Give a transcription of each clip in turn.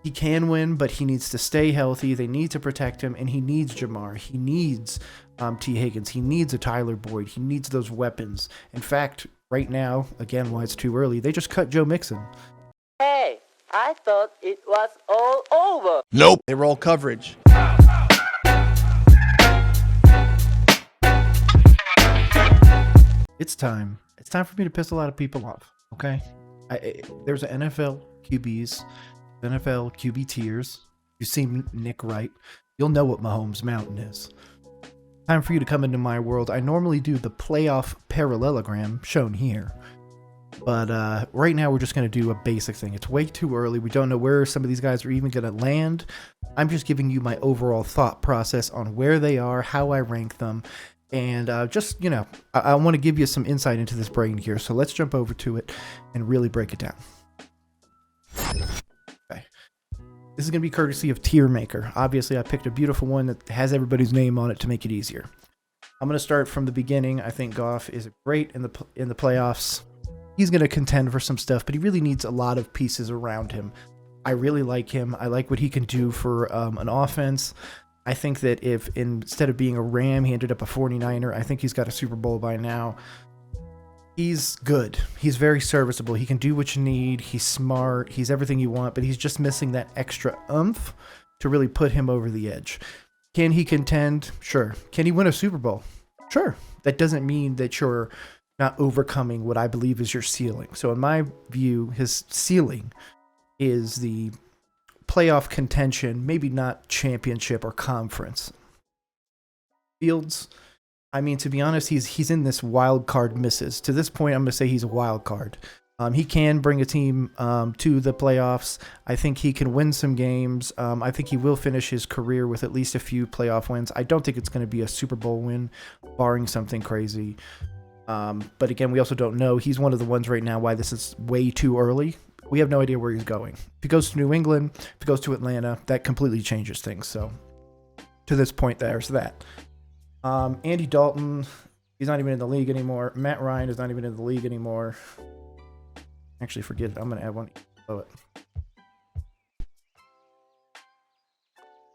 He can win, but he needs to stay healthy. They need to protect him, and he needs Jamar. He needs T. Higgins. He needs a Tyler Boyd. He needs those weapons. In fact, right now, again, why it's too early, they just cut Joe Mixon. Hey, I thought it was all over. Nope. They roll coverage. It's time. It's time for me to piss a lot of people off, okay? There's an NFL QBs, NFL QB tiers. You've seen Nick Wright. You'll know what Mahomes Mountain is. Time for you to come into my world. I normally do the playoff parallelogram shown here. But right now we're just going to do a basic thing. It's way too early. We don't know where some of these guys are even going to land. I'm just giving you my overall thought process on where they are, how I rank them. And just, I want to give you some insight into this brain here. So let's jump over to it and really break it down. Okay. This is going to be courtesy of Tier Maker. Obviously, I picked a beautiful one that has everybody's name on it to make it easier. I'm going to start from the beginning. I think Goff is great in the playoffs. He's going to contend for some stuff, but he really needs a lot of pieces around him. I really like him. I like what he can do for an offense. I think that if instead of being a Ram, he ended up a 49er, I think he's got a Super Bowl by now. He's good. He's very serviceable. He can do what you need. He's smart. He's everything you want, but he's just missing that extra oomph to really put him over the edge. Can he contend? Sure. Can he win a Super Bowl? Sure. That doesn't mean that you're not overcoming what I believe is your ceiling. So in my view, his ceiling is the playoff contention, maybe not championship or conference. Fields, I mean, to be honest, he's in this wild card misses. To this point, I'm going to say he's a wild card. He can bring a team to the playoffs. I think he can win some games. I think he will finish his career with at least a few playoff wins. I don't think it's going to be a Super Bowl win, barring something crazy. But again, we also don't know. He's one of the ones right now why this is way too early. We have no idea where he's going. If he goes to New England, if he goes to Atlanta, that completely changes things. So to this point, there's that. Andy Dalton, he's not even in the league anymore. Matt Ryan is not even in the league anymore. Actually, forget it. I'm going to add one below it.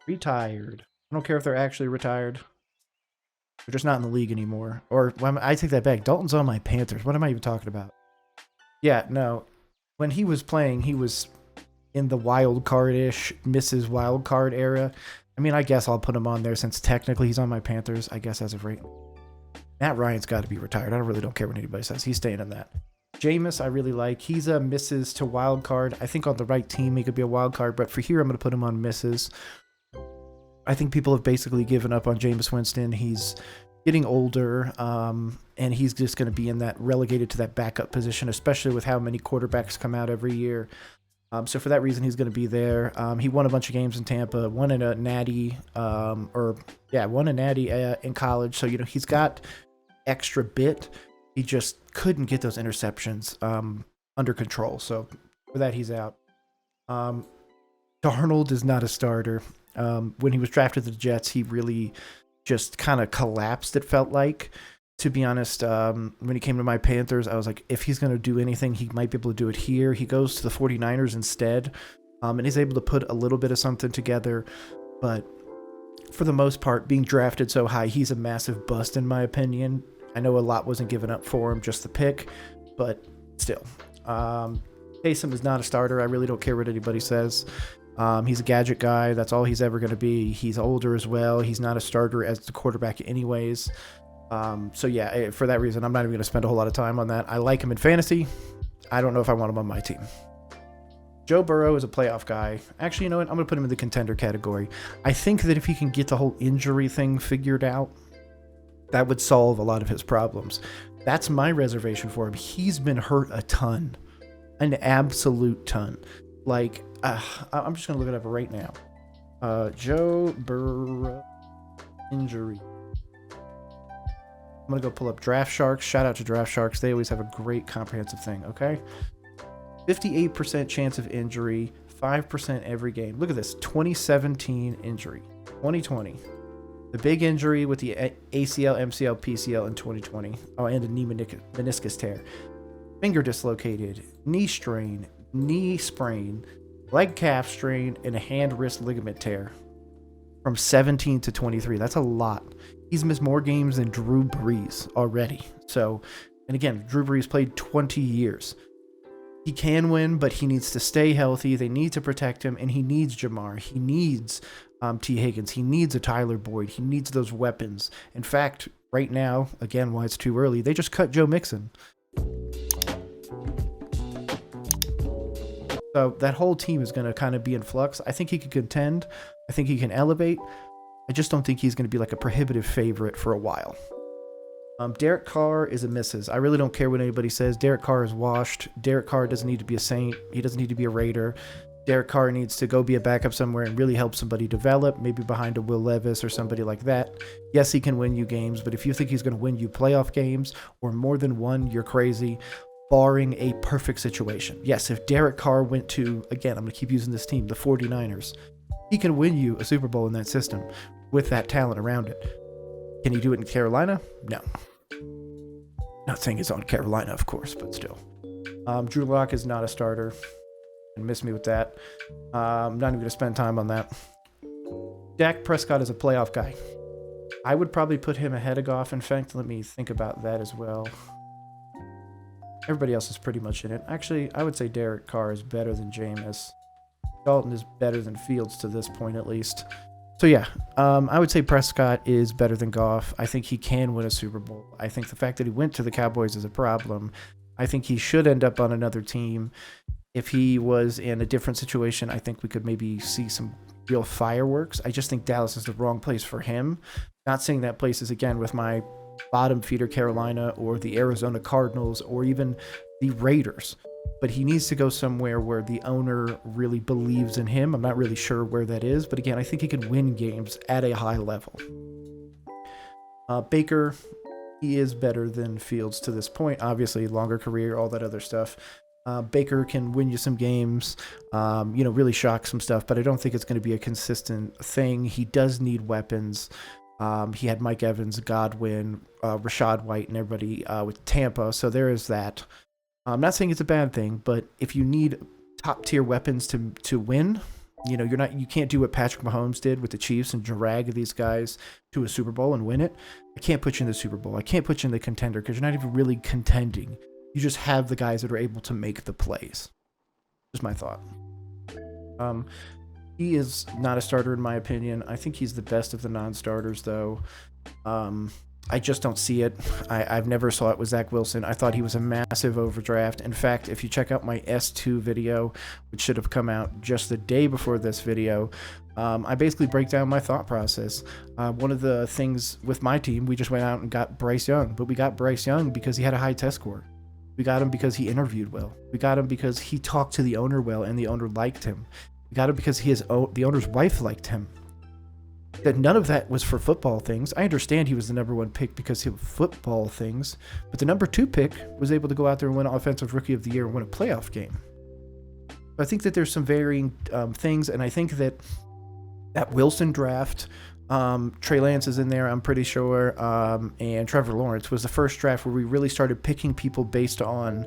Retired. I don't care if they're actually retired. They're just not in the league anymore. Or I take that back. Dalton's on my Panthers. What am I even talking about? Yeah, no. When he was playing, he was in the wild card-ish, Mrs. Wild Card era. I mean, I guess I'll put him on there since technically he's on my Panthers, I guess, as of right now. Matt Ryan's got to be retired. I really don't care what anybody says. He's staying in that. Jameis, I really like. He's a misses to wild card. I think on the right team, he could be a wild card, but for here, I'm going to put him on misses. I think people have basically given up on Jameis Winston. He's getting older, and he's just going to be in that relegated to that backup position, especially with how many quarterbacks come out every year. So for that reason, he's going to be there. He won a bunch of games in Tampa, won a natty, in college. So, he's got extra bit. He just couldn't get those interceptions under control. So for that, he's out. Darnold is not a starter. When he was drafted to the Jets, he really just kind of collapsed, it felt like. To be honest, when he came to my Panthers, I was like, if he's going to do anything, he might be able to do it here. He goes to the 49ers instead, and he's able to put a little bit of something together. But for the most part, being drafted so high, he's a massive bust in my opinion. I know a lot wasn't given up for him, just the pick, but still. Taysom is not a starter. I really don't care what anybody says. He's a gadget guy. That's all he's ever going to be. He's older as well. He's not a starter as the quarterback anyways. So yeah, for that reason, I'm not even going to spend a whole lot of time on that. I like him in fantasy. I don't know if I want him on my team. Joe Burrow is a playoff guy. Actually, you know what? I'm going to put him in the contender category. I think that if he can get the whole injury thing figured out, that would solve a lot of his problems. That's my reservation for him. He's been hurt a ton. An absolute ton. Like, I'm just going to look it up right now. Joe Burrow injury. I'm going to go pull up Draft Sharks. Shout out to Draft Sharks. They always have a great comprehensive thing, okay? 58% chance of injury, 5% every game. Look at this, 2017 injury, 2020. The big injury with the ACL, MCL, PCL in 2020. Oh, and a knee meniscus tear. Finger dislocated, knee strain, knee sprain, leg calf strain, and a hand wrist ligament tear from 17 to 23. That's a lot. He's missed more games than Drew Brees already. So, and again, Drew Brees played 20 years. He can win, but he needs to stay healthy. They need to protect him, and he needs Jamar. He needs T. Higgins. He needs a Tyler Boyd. He needs those weapons. In fact, right now, again, why it's too early, they just cut Joe Mixon. So that whole team is going to kind of be in flux. I think he can contend. I think he can elevate. I just don't think he's going to be like a prohibitive favorite for a while. Derek Carr is a misses. I really don't care what anybody says. Derek Carr is washed. Derek Carr doesn't need to be a Saint. He doesn't need to be a Raider. Derek Carr needs to go be a backup somewhere and really help somebody develop, maybe behind a Will Levis or somebody like that. Yes, he can win you games, but if you think he's going to win you playoff games or more than one, you're crazy, barring a perfect situation. Yes, if Derek Carr went to, again, I'm going to keep using this team, the 49ers, he can win you a Super Bowl in that system with that talent around it. Can he do it in Carolina? No. Not saying it's on Carolina, of course, but still. Drew Lock is not a starter. And miss me with that. I'm not even going to spend time on that. Dak Prescott is a playoff guy. I would probably put him ahead of Goff. In fact, let me think about that as well. Everybody else is pretty much in it. Actually, I would say Derek Carr is better than Jameis. Dalton is better than Fields to this point, at least. So yeah, I would say Prescott is better than Goff. I think he can win a Super Bowl. I think the fact that he went to the Cowboys is a problem. I think he should end up on another team. If he was in a different situation, I think we could maybe see some real fireworks. I just think Dallas is the wrong place for him. Not saying that place is, again, with my bottom feeder Carolina or the Arizona Cardinals or even the Raiders. But he needs to go somewhere where the owner really believes in him. I'm not really sure where that is. But again, I think he can win games at a high level. Baker, he is better than Fields to this point. Obviously, longer career, all that other stuff. Baker can win you some games, really shock some stuff. But I don't think it's going to be a consistent thing. He does need weapons. He had Mike Evans, Godwin, Rashad White, and everybody with Tampa. So there is that. I'm not saying it's a bad thing, but if you need top tier weapons to win, you can't do what Patrick Mahomes did with the Chiefs and drag these guys to a Super Bowl and win it. I can't put you in the Super Bowl. I can't put you in the contender because you're not even really contending. You just have the guys that are able to make the plays. Just my thought. He is not a starter in my opinion. I think he's the best of the non-starters though. I just don't see it. I've never saw it with Zach Wilson. I thought he was a massive overdraft. In fact, if you check out my S2 video, which should have come out just the day before this video, I basically break down my thought process. One of the things with my team, we just went out and got Bryce Young. But we got Bryce Young because he had a high test score. We got him because he interviewed well. We got him because he talked to the owner well and the owner liked him. We got him because the owner's wife liked him. That none of that was for football things. I understand he was the number one pick because of football things, but the number 2 pick was able to go out there and win Offensive Rookie of the Year and win a playoff game. I think that there's some varying things, and I think that Wilson draft, Trey Lance is in there, I'm pretty sure, and Trevor Lawrence was the first draft where we really started picking people based on,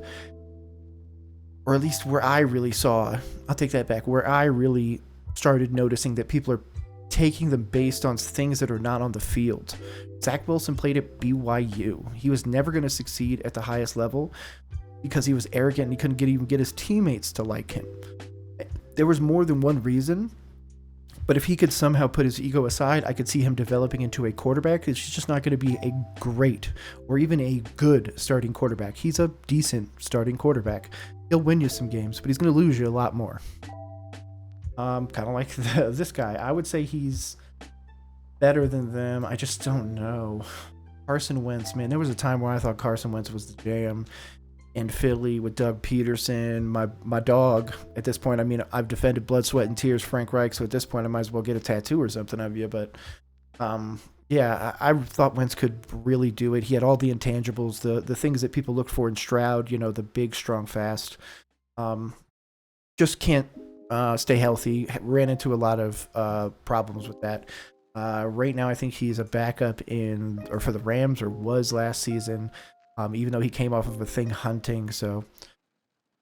or at least where I really saw, I'll take that back, where I really started noticing that people are taking them based on things that are not on the field. Zach Wilson played at BYU. He was never going to succeed at the highest level because he was arrogant and he couldn't even get his teammates to like him. There was more than one reason, but if he could somehow put his ego aside, I could see him developing into a quarterback. He's just not going to be a great or even a good starting quarterback. He's a decent starting quarterback. He'll win you some games, but he's going to lose you a lot more. Kind of like this guy. I would say he's better than them. I just don't know. Carson Wentz, man. There was a time where I thought Carson Wentz was the jam in Philly with Doug Peterson. My dog, at this point, I mean, I've defended blood, sweat, and tears Frank Reich, so at this point I might as well get a tattoo or something of you. But, yeah, I thought Wentz could really do it. He had all the intangibles, the things that people look for in Stroud, the big, strong, fast. Just can't stay healthy. Ran into a lot of problems with that. Right now, I think he's a backup for the Rams, or was last season, even though he came off of a thing hunting. So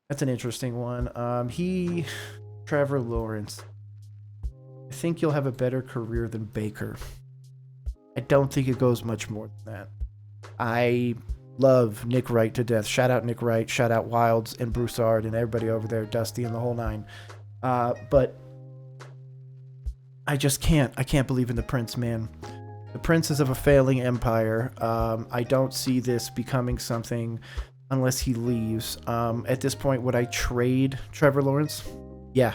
that's an interesting one. He Trevor Lawrence. I think you'll have a better career than Baker. I don't think it goes much more than that. I love Nick Wright to death. Shout out Nick Wright. Shout out Wilds and Broussard and everybody over there, Dusty and the whole nine. But I just can't. I can't believe in the Prince, man. The Prince is of a failing empire. I don't see this becoming something unless he leaves. At this point, would I trade Trevor Lawrence? Yeah.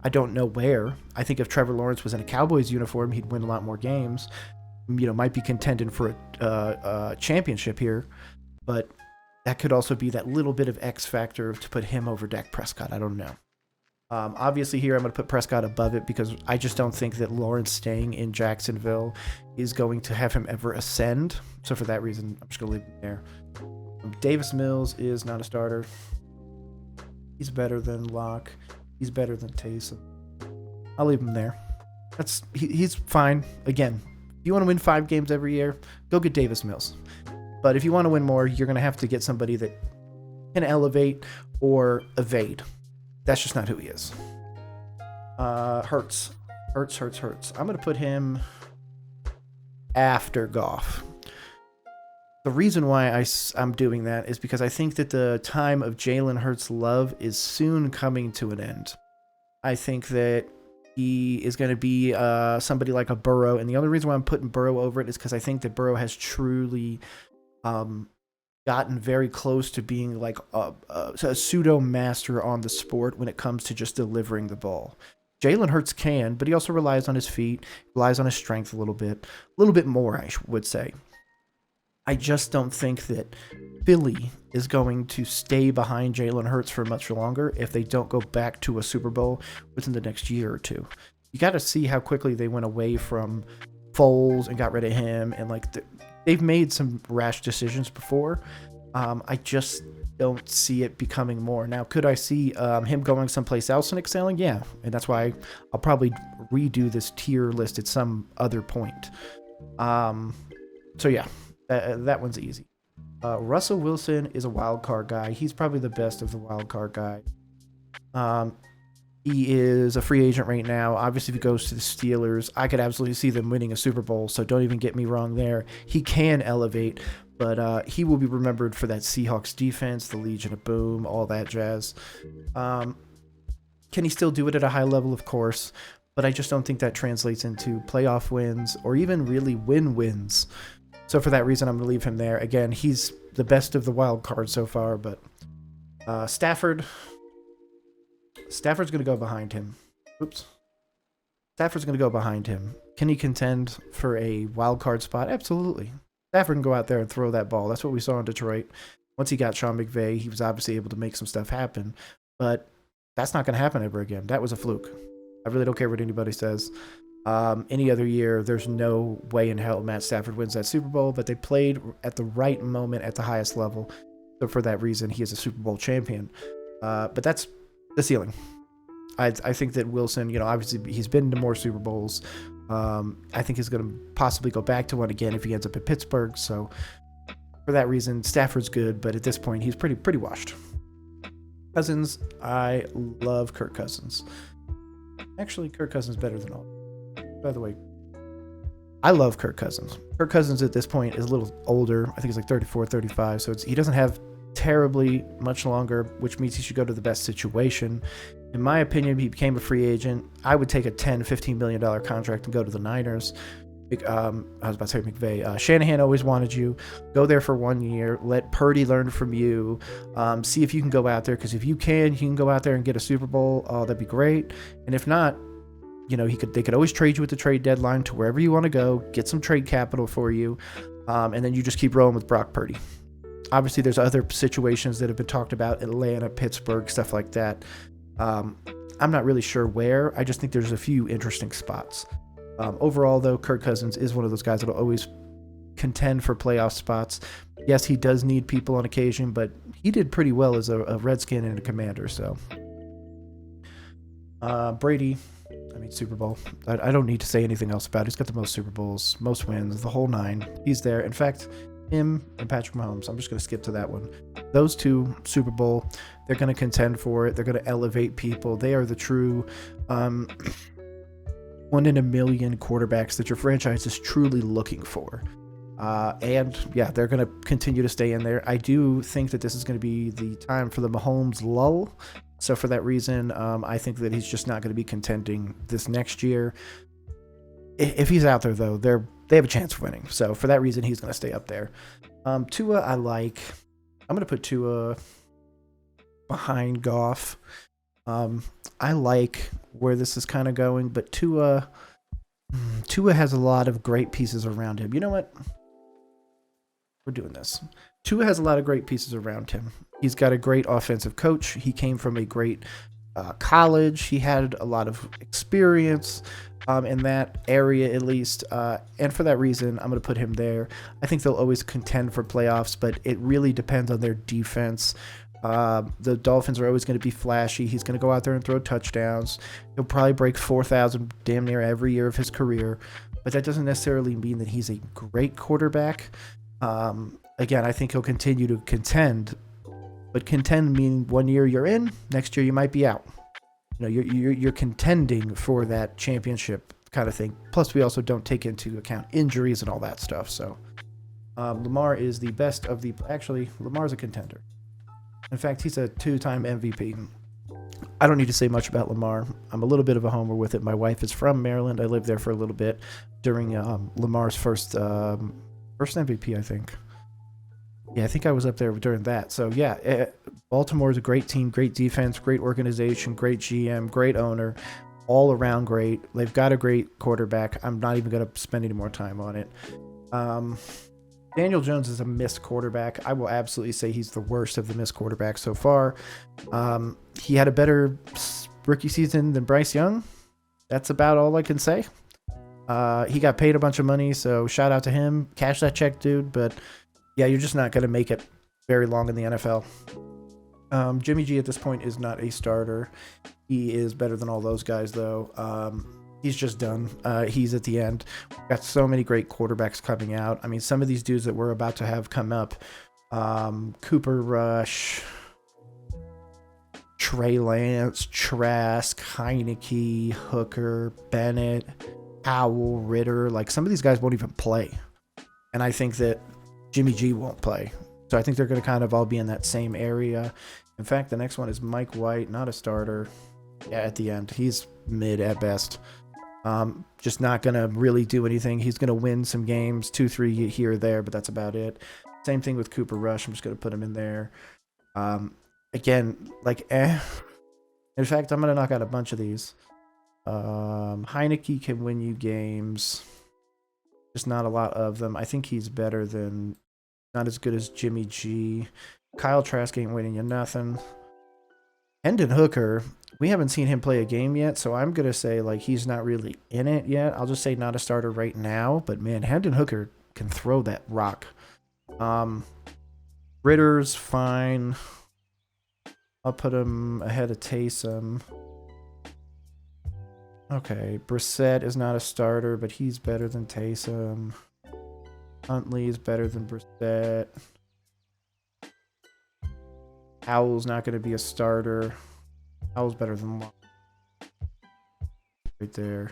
I don't know where. I think if Trevor Lawrence was in a Cowboys uniform, he'd win a lot more games. Might be contending for a championship here. But that could also be that little bit of X factor to put him over Dak Prescott. I don't know. Obviously here I'm going to put Prescott above it because I just don't think that Lawrence staying in Jacksonville is going to have him ever ascend. So for that reason, I'm just going to leave him there. Davis Mills is not a starter. He's better than Locke. He's better than Taysom. I'll leave him there. He's fine. Again, if you want to win 5 games every year, go get Davis Mills. But if you want to win more, you're going to have to get somebody that can elevate or evade. That's just not who he is. Hurts. I'm going to put him after Goff. The reason why I'm doing that is because I think that the time of Jalen Hurts' love is soon coming to an end. I think that he is going to be somebody like a Burrow, and the only reason why I'm putting Burrow over it is because I think that Burrow has truly gotten very close to being like a pseudo master on the sport when it comes to just delivering the ball. Jalen Hurts can, but he also relies on his feet, relies on his strength a little bit more, I would say. I just don't think that Philly is going to stay behind Jalen Hurts for much longer if they don't go back to a Super Bowl within the next year or two. You got to see how quickly they went away from Foles and got rid of him, and they've made some rash decisions before. I just don't see it becoming more. Now, could I see him going someplace else and excelling? Yeah, and that's why I'll probably redo this tier list at some other point. So yeah, that one's easy. Russell Wilson is a wild card guy. He's probably the best of the wild card guys. He is a free agent right now. Obviously, if he goes to the Steelers, I could absolutely see them winning a Super Bowl, so don't even get me wrong there. He can elevate, but he will be remembered for that Seahawks defense, the Legion of Boom, all that jazz. Can he still do it at a high level? Of course, but I just don't think that translates into playoff wins or even really wins. So for that reason, I'm going to leave him there. Again, he's the best of the wild cards so far, but Stafford's going to go behind him. Stafford's going to go behind him. Can he contend for a wild card spot? Absolutely. Stafford can go out there and throw that ball. That's what we saw in Detroit. Once he got Sean McVay, he was obviously able to make some stuff happen. But that's not going to happen ever again. That was a fluke. I really don't care what anybody says. Any other year, there's no way in hell Matt Stafford wins that Super Bowl, but they played at the right moment at the highest level. So for that reason, he is a Super Bowl champion. But that's the ceiling. I think that Wilson, obviously he's been to more Super Bowls. I think he's going to possibly go back to one again if he ends up at Pittsburgh. So for that reason, Stafford's good, but at this point, he's pretty washed. Cousins, I love Kirk Cousins. Actually, Kirk Cousins is better than all. By the way, I love Kirk Cousins. Kirk Cousins at this point is a little older. I think he's like 34, 35. So he doesn't have terribly much longer, which means he should go to the best situation. In my opinion, he became a free agent. I would take a $10, $15 million contract and go to the Niners. I was about to say McVay. Shanahan always wanted you. Go there for 1 year. Let Purdy learn from you. See if you can go out there, because if you can go out there and get a Super Bowl. That'd be great. And if not, they could always trade you at the trade deadline to wherever you want to go, get some trade capital for you, and then you just keep rolling with Brock Purdy. Obviously, there's other situations that have been talked about, Atlanta, Pittsburgh, stuff like that. I'm not really sure where. I just think there's a few interesting spots. Overall, though, Kirk Cousins is one of those guys that will always contend for playoff spots. Yes, he does need people on occasion, but he did pretty well as a Redskin and a Commander. So, Brady, Super Bowl. I don't need to say anything else about it. He's got the most Super Bowls, most wins, the whole nine. He's there. In fact, Him and Patrick Mahomes. I'm just going to skip to that one. Those two, Super Bowl, they're going to contend for it. They're going to elevate people. They are the true 1 in a million quarterbacks that your franchise is truly looking for. And yeah, they're going to continue to stay in there. I do think that this is going to be the time for the Mahomes lull. So for that reason, I think that he's just not going to be contending this next year. If he's out there, though, they have a chance of winning. So for that reason, he's going to stay up there. Tua, I like. I'm going to put Tua behind Goff. I like where this is kind of going, but Tua has a lot of great pieces around him. You know what? We're doing this. Tua has a lot of great pieces around him. He's got a great offensive coach. He came from a great college. He had a lot of experience in that area, at least. And for that reason, I'm going to put him there. I think they'll always contend for playoffs, but it really depends on their defense. The Dolphins are always going to be flashy. He's going to go out there and throw touchdowns. He'll probably break 4,000 damn near every year of his career, but that doesn't necessarily mean that he's a great quarterback. Again, I think he'll continue to contend, but contend mean 1 year you're in, next year you might be out. You know, you're contending for that championship kind of thing. Plus, we also don't take into account injuries and all that stuff. So, Lamar is the best of the. Actually, Lamar's a contender. In fact, he's a 2-time MVP. I don't need to say much about Lamar. I'm a little bit of a homer with it. My wife is from Maryland. I lived there for a little bit during Lamar's first MVP, I think. Yeah, I think I was up there during that. So, yeah, Baltimore is a great team, great defense, great organization, great GM, great owner, all around great. They've got a great quarterback. I'm not even going to spend any more time on it. Daniel Jones is a missed quarterback. I will absolutely say he's the worst of the missed quarterbacks so far. He had a better rookie season than Bryce Young. That's about all I can say. He got paid a bunch of money, so shout out to him. Cash that check, dude. But yeah, you're just not going to make it very long in the NFL. Jimmy G at this point is not a starter. He is better than all those guys, though. He's just done. He's at the end. We've got so many great quarterbacks coming out. I mean, some of these dudes that we're about to have come up, Cooper Rush, Trey Lance, Trask, Heineke, Hooker, Bennett, Howell, Ritter. Like, some of these guys won't even play. And I think that Jimmy G won't play. So I think they're going to kind of all be in that same area. In fact, the next one is Mike White, not a starter. Yeah, at the end. He's mid at best. Just not going to really do anything. He's going to win some games, 2-3 here or there, but that's about it. Same thing with Cooper Rush. I'm just going to put him in there. Again, like, In fact, I'm going to knock out a bunch of these. Heineke can win you games. Just not a lot of them. I think he's better than, not as good as Jimmy G. Kyle Trask ain't winning you nothing. Hendon Hooker, we haven't seen him play a game yet, so I'm going to say, like, he's not really in it yet. I'll just say not a starter right now, but man, Hendon Hooker can throw that rock. Ritter's fine. I'll put him ahead of Taysom. Okay, Brissett is not a starter, but he's better than Taysom. Huntley is better than Brissett. Howell's not going to be a starter. Howell's better than Long. Right there.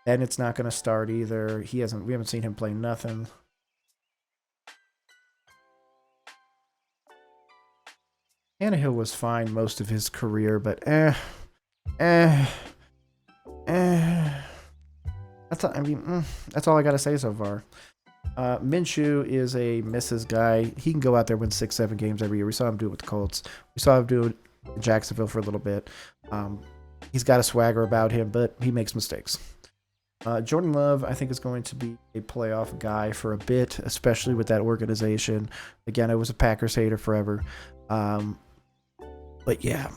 And it's not going to start either. We haven't seen him play nothing. Tannehill was fine most of his career, but That's all I got to say so far. Minshew is a misses guy. He can go out there and win 6-7 games every year. We saw him do it with the Colts. We saw him do it in Jacksonville for a little bit. He's got a swagger about him, but he makes mistakes. Jordan Love, I think, is going to be a playoff guy for a bit, especially with that organization. Again, I was a Packers hater forever. But yeah,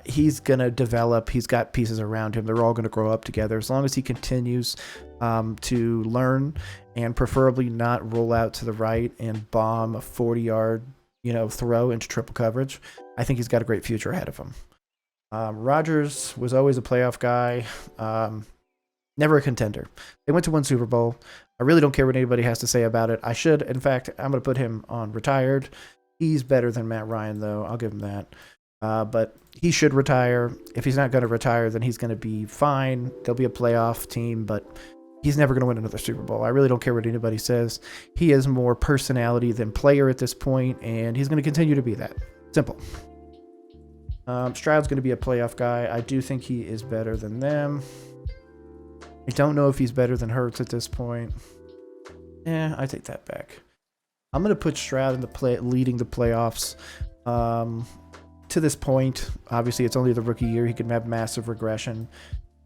he's going to develop. He's got pieces around him. They're all going to grow up together. As long as he continues to learn and preferably not roll out to the right and bomb a 40-yard, throw into triple coverage, I think he's got a great future ahead of him. Rodgers was always a playoff guy. Never a contender. They went to one Super Bowl. I really don't care what anybody has to say about it. I should. In fact, I'm going to put him on retired. He's better than Matt Ryan, though. I'll give him that. But he should retire. If he's not going to retire, then he's going to be fine. There'll be a playoff team, but he's never going to win another Super Bowl. I really don't care what anybody says. He has more personality than player at this point, and he's going to continue to be that. Simple. Stroud's going to be a playoff guy. I do think he is better than them. I don't know if he's better than Hurts at this point. I take that back. I'm going to put Stroud in the leading the playoffs. To this point, obviously it's only the rookie year. He can have massive regression.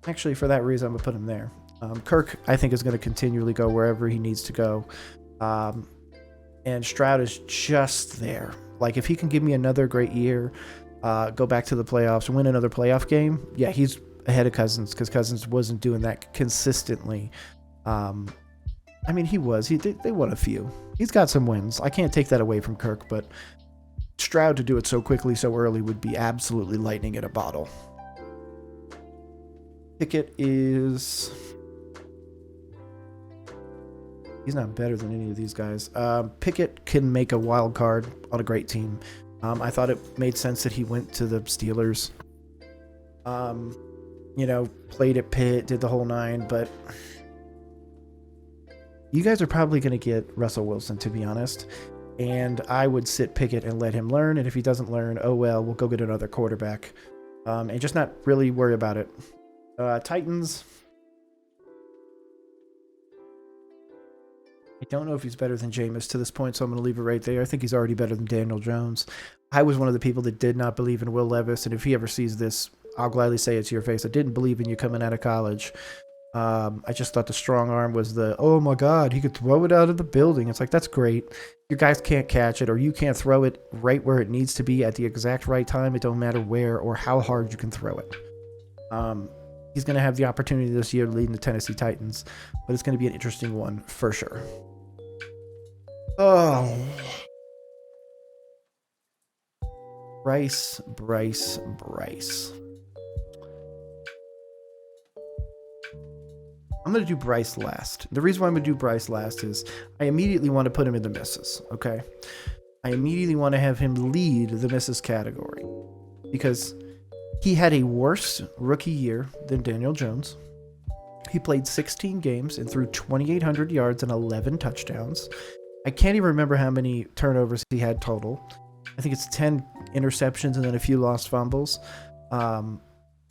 Actually, for that reason, I'm going to put him there. Kirk, I think, is going to continually go wherever he needs to go. And Stroud is just there. Like, if he can give me another great year, go back to the playoffs, win another playoff game, yeah, he's ahead of Cousins, because Cousins wasn't doing that consistently. I mean, he was. They won a few. He's got some wins. I can't take that away from Kirk, but Stroud to do it so quickly, so early would be absolutely lightning in a bottle. Pickett is... He's not better than any of these guys. Pickett can make a wild card on a great team. I thought it made sense that he went to the Steelers. Played at Pitt, did the whole 9, but you guys are probably going to get Russell Wilson, to be honest. And I would sit Pickett and let him learn. And if he doesn't learn, oh well, we'll go get another quarterback. And just not really worry about it. Titans. I don't know if he's better than Jameis to this point, so I'm going to leave it right there. I think he's already better than Daniel Jones. I was one of the people that did not believe in Will Levis, and if he ever sees this, I'll gladly say it to your face. I didn't believe in you coming out of college. I just thought the strong arm was oh my God, he could throw it out of the building. It's like, that's great. Your guys can't catch it, or you can't throw it right where it needs to be at the exact right time. It don't matter where or how hard you can throw it. He's going to have the opportunity this year to lead the Tennessee Titans, but it's going to be an interesting one for sure. Oh. Bryce. I'm going to do Bryce last. The reason why I'm going to do Bryce last is I immediately want to put him in the misses, okay? I immediately want to have him lead the misses category because he had a worse rookie year than Daniel Jones. He played 16 games and threw 2,800 yards and 11 touchdowns. I can't even remember how many turnovers he had total. I think it's 10 interceptions and then a few lost fumbles.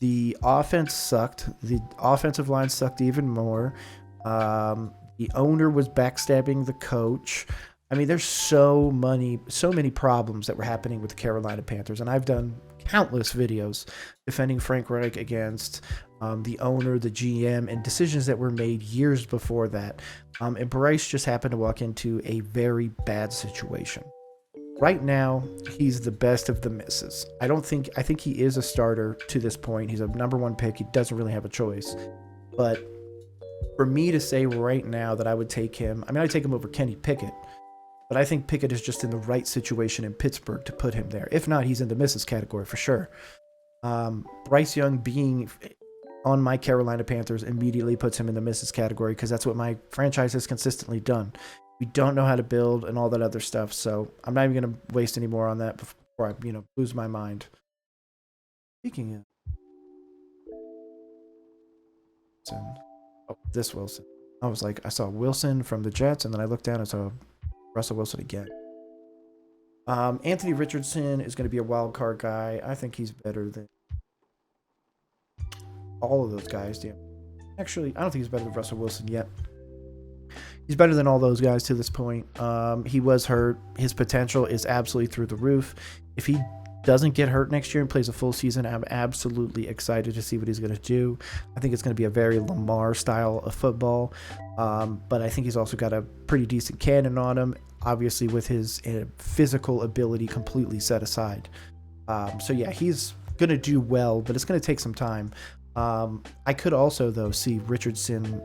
The offense sucked. The offensive line sucked even more. The owner was backstabbing the coach. I mean, there's so many problems that were happening with the Carolina Panthers, and I've done countless videos defending Frank Reich against the owner, the GM, and decisions that were made years before that. And Bryce just happened to walk into a very bad situation. Right now, he's the best of the misses. I think he is a starter to this point. He's a number 1 pick. He doesn't really have a choice. But for me to say right now that I would take him, I'd take him over Kenny Pickett. But I think Pickett is just in the right situation in Pittsburgh to put him there. If not, he's in the misses category for sure. Bryce Young being on my Carolina Panthers immediately puts him in the misses category because that's what my franchise has consistently done. We don't know how to build and all that other stuff, so I'm not even going to waste any more on that before I, lose my mind. Speaking of this Wilson. I was like, I saw Wilson from the Jets, and then I looked down and saw Russell Wilson again. Anthony Richardson is going to be a wild card guy. I think he's better than all of those guys. Damn. Actually, I don't think he's better than Russell Wilson yet. He's better than all those guys to this point. He was hurt. His potential is absolutely through the roof. If he doesn't get hurt next year and plays a full season, I'm absolutely excited to see what he's going to do. I think it's going to be a very Lamar style of football. But I think he's also got a pretty decent cannon on him, obviously with his physical ability completely set aside. So yeah, he's going to do well, but it's going to take some time. I could also, though, see Richardson,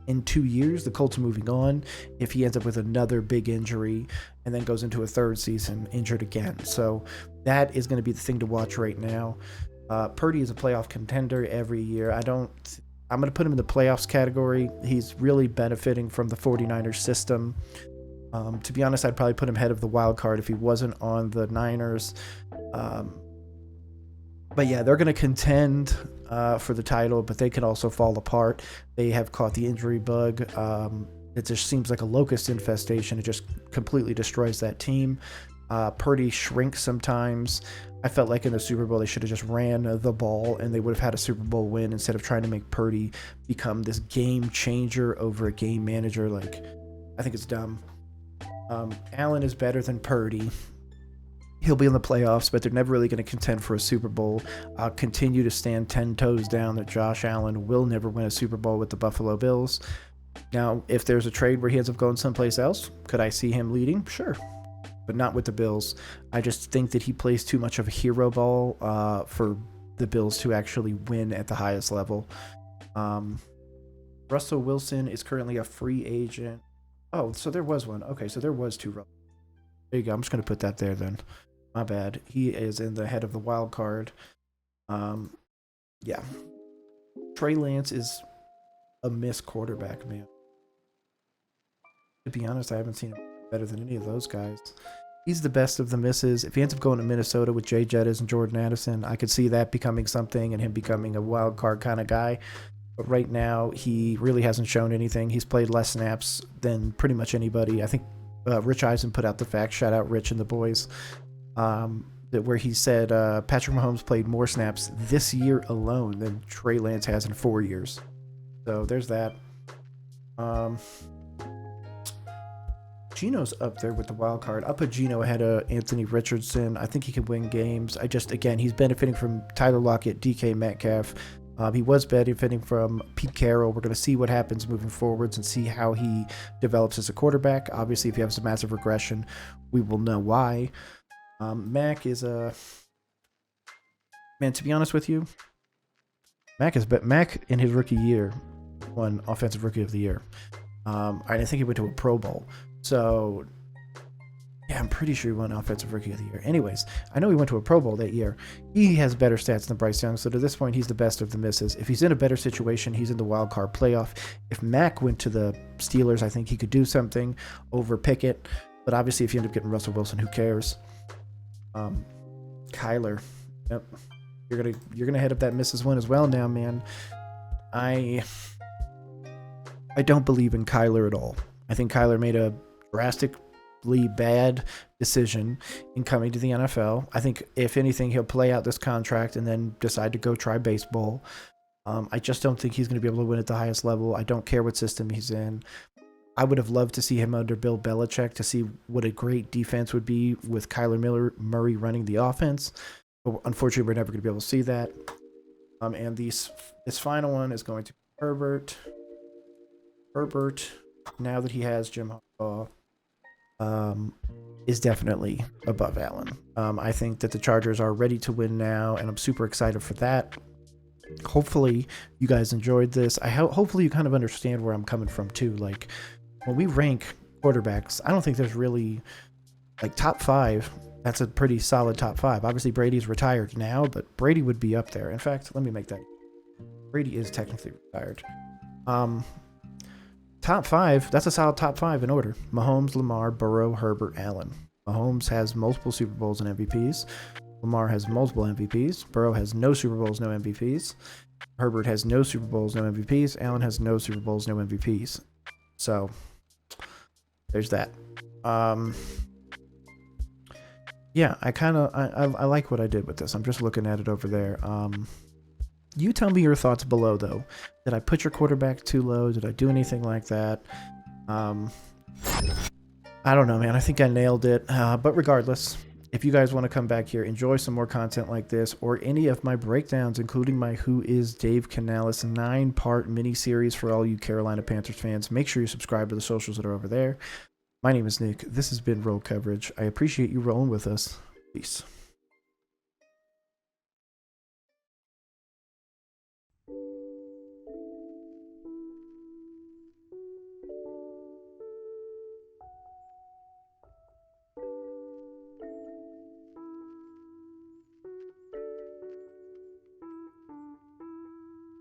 in 2 years, the Colts moving on, if he ends up with another big injury and then goes into a third season injured again. So that is going to be the thing to watch right now. Purdy is a playoff contender every year. I don't I'm going to put him in the playoffs category. He's really benefiting from the 49ers system. To be honest, I'd probably put him ahead of the wild card if he wasn't on the Niners. But yeah, they're going to contend for the title, but they can also fall apart. They have caught the injury bug. It just seems like a locust infestation. It just completely destroys that team. Purdy shrinks sometimes. I felt like in the Super Bowl they should have just ran the ball and they would have had a Super Bowl win instead of trying to make Purdy become this game changer over a game manager. Like, I think it's dumb. Allen is better than Purdy. He'll be in the playoffs, but they're never really going to contend for a Super Bowl. I'll continue to stand 10 toes down that Josh Allen will never win a Super Bowl with the Buffalo Bills. Now, if there's a trade where he ends up going someplace else, could I see him leading? Sure. But not with the Bills. I just think that he plays too much of a hero ball for the Bills to actually win at the highest level. Russell Wilson is currently a free agent. Oh, so there was one. Okay, so there was two. There you go. I'm just going to put that there then. My bad. He is in the head of the wild card. Yeah. Trey Lance is a missed quarterback, man. To be honest, I haven't seen him better than any of those guys. He's the best of the misses. If he ends up going to Minnesota with Jay Jettis and Jordan Addison, I could see that becoming something and him becoming a wild card kind of guy. But right now, he really hasn't shown anything. He's played less snaps than pretty much anybody. I think Rich Eisen put out the fact, shout out Rich and the boys, where he said Patrick Mahomes played more snaps this year alone than Trey Lance has in 4 years. So there's that. Geno's up there with the wild card. I'll put Geno ahead of Anthony Richardson. I think he can win games. Again, he's benefiting from Tyler Lockett, DK Metcalf. He was benefiting from Pete Carroll. We're going to see what happens moving forwards and see how he develops as a quarterback. Obviously, if he has a massive regression, we will know why. Mac is a... Man, to be honest with you, Mac in his rookie year won Offensive Rookie of the Year. I think he went to a Pro Bowl. So, yeah, I'm pretty sure he won Offensive Rookie of the Year. Anyways, I know he went to a Pro Bowl that year. He has better stats than Bryce Young, so to this point, he's the best of the misses. If he's in a better situation, he's in the wild card playoff. If Mac went to the Steelers, I think he could do something over Pickett. But obviously, if you end up getting Russell Wilson, who cares? Kyler. Yep. You're gonna head up that misses one as well now, man. I don't believe in Kyler at all. I think Kyler made a drastically bad decision in coming to the NFL. I think, if anything, he'll play out this contract and then decide to go try baseball. I just don't think he's going to be able to win at the highest level. I don't care what system he's in. I would have loved to see him under Bill Belichick to see what a great defense would be with Kyler Murray running the offense. But unfortunately, we're never going to be able to see that. And this final one is going to be Herbert. Herbert, now that he has Jim Harbaugh, is definitely above Allen. I think that the Chargers are ready to win now, and I'm super excited for that. Hopefully, you guys enjoyed this. Hopefully, you kind of understand where I'm coming from, too. Like, when we rank quarterbacks, I don't think there's really, like, top 5. That's a pretty solid top 5. Obviously, Brady's retired now, but Brady would be up there. In fact, let me make that. Brady is technically retired. Top 5, that's a solid top 5 in order. Mahomes, Lamar, Burrow, Herbert, Allen. Mahomes has multiple Super Bowls and MVPs. Lamar has multiple MVPs. Burrow has no Super Bowls, no MVPs. Herbert has no Super Bowls, no MVPs. Allen has no Super Bowls, no MVPs. So, there's that. Yeah, I like what I did with this. I'm just looking at it over there. You tell me your thoughts below, though. Did I put your quarterback too low? Did I do anything like that? I don't know, man. I think I nailed it. But regardless, if you guys want to come back here, enjoy some more content like this, or any of my breakdowns, including my Who is Dave Canales 9-part mini-series for all you Carolina Panthers fans, make sure you subscribe to the socials that are over there. My name is Nick. This has been Roll Coverage. I appreciate you rolling with us. Peace.